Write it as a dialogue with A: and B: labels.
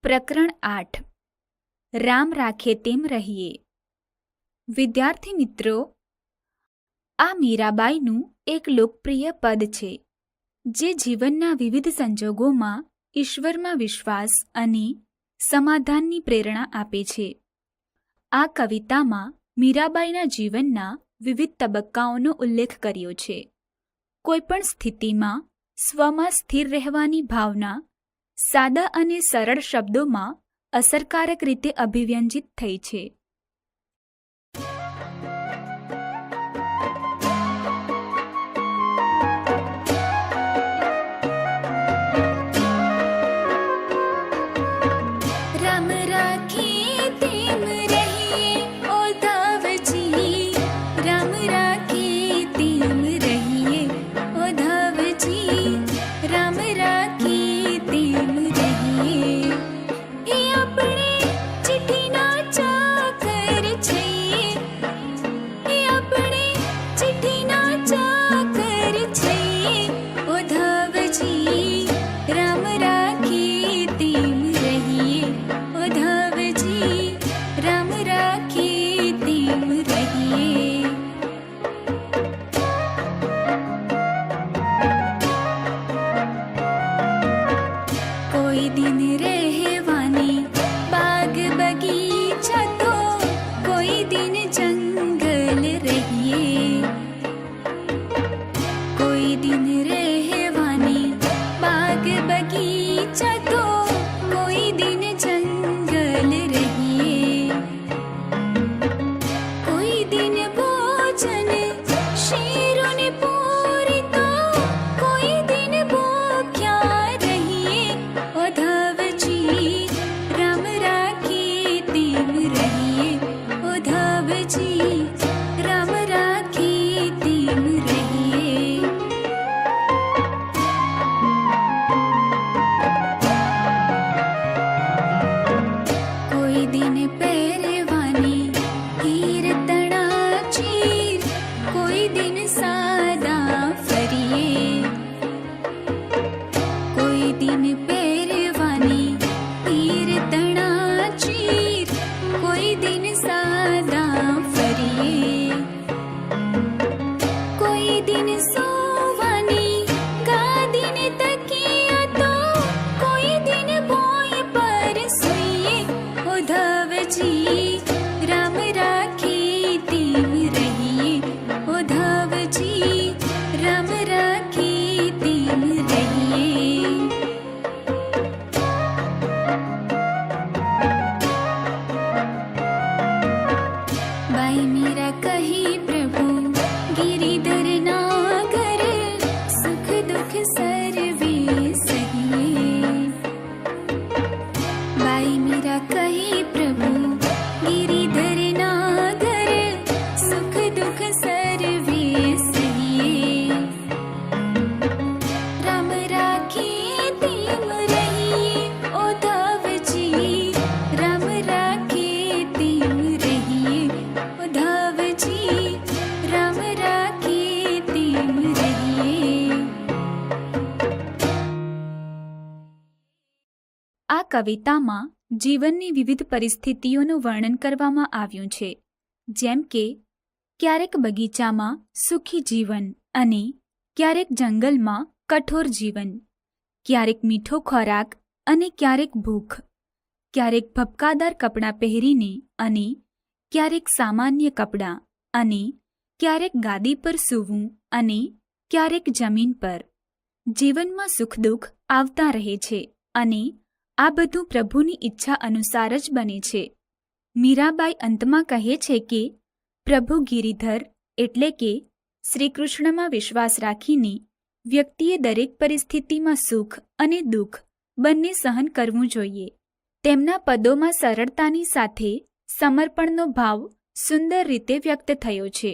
A: પ્રકરણ 8 રામ રાખે તેમ રહીએ. વિદ્યાર્થી મિત્રો, આ મીરાબાઈનું એક લોકપ્રિય પદ છે, જે જીવનના વિવિધ સંજોગોમાં ઈશ્વરમાં વિશ્વાસ અને સમાધાનની પ્રેરણા આપે છે. આ કવિતામાં મીરાબાઈના જીવનના વિવિધ તબક્કાઓનો ઉલ્લેખ કર્યો છે. કોઈપણ સ્થિતિમાં સ્વમાં સ્થિર રહેવાની ભાવના સાદા અને સરળ શબ્દોમાં અસરકારક રીતે અભિવ્યંજિત થઈ છે. રામ રાખે તેમ રહીએ ઓ ધવજી, રામ રાખે તેમ રહીએ ઓ ધવજી, રામ રાખે તેમ રહીએ. એ આપણે ચિઠ્ઠીના ચાકર છીએ, એ આપણે ચિઠ્ઠીના ચાકર છીએ ઓ ધવજી, રામ રાખે તેમ રહીએ ઓ ધવજી, રામ રાખે તેમ રહીએ. કોઈ દિન રહેવાની બાગ બગીચા તો કોઈ દિન જંગલ રહીએ. કોઈ દિન રહેવાની બાગ બગીચા તો કોઈ દિન જંગલ રહીએ. કોઈ દિન ભોજન શેરોને પૂરી તો કોઈ દિન ભૂખ્યા રહીએ ઓ ધવજી, રામ રાખે તેમ રહીએ ઓ ધવજી, રામ રાખે તેમ રહીએ. કોઈ દિન પહેરવાની હીર તણા ચીર, કોઈ દિન સાદા ફરીએ. કોઈ દિન પહેરવાની હીર તણા ચીર, કોઈ દિન સાદા ફરીએ. કોઈ દિન સોવાની ગાદીને તકિયા તો કોઈ દિન ભોંય પર સૂઈએ ઓ ધવજી, રામ રાખે તેમ રહીએ ઓ ધવજી, રામ રાખે તેમ રહીએ. બાઈ મીરા કહી પ્રભુ ગિરિધર નાગર, સુખ દુઃખ સર્વે સહીએ. બાઈ મીરા કહી પ્રભુ ગિરિધર નાગર, સુખ દુઃખ સર્વે સહીએ. રામ રાખે તેમ રહીએ ઓ ધવજી, રામ રાખે તેમ રહીએ ઓ ધવજી, રામ રાખે તેમ રહીએ. આ કવિતામાં જીવનની વિવિધ પરિસ્થિતિઓનું વર્ણન કરવામાં આવ્યું છે, જેમ કે ક્યારેક બગીચામાં સુખી જીવન અને ક્યારેક જંગલમાં કઠોર જીવન, ક્યારેક મીઠો ખોરાક અને ક્યારેક ભૂખ, ક્યારેક ભપકાદાર કપડાં પહેરીને અને ક્યારેક સામાન્ય કપડાં, અને ક્યારેક ગાદી પર સૂવું અને ક્યારેક જમીન પર. જીવનમાં સુખ દુઃખ આવતા રહે છે અને આ બધું પ્રભુની ઈચ્છા અનુસાર જ બને છે. મીરાબાઈ અંતમાં કહે છે કે પ્રભુ ગિરિધર એટલે કે શ્રીકૃષ્ણમાં વિશ્વાસ રાખીને વ્યક્તિએ દરેક પરિસ્થિતિમાં સુખ અને દુઃખ બંને સહન કરવું જોઈએ. તેમના પદોમાં સરળતાની સાથે સમર્પણનો ભાવ સુંદર રીતે વ્યક્ત થયો છે.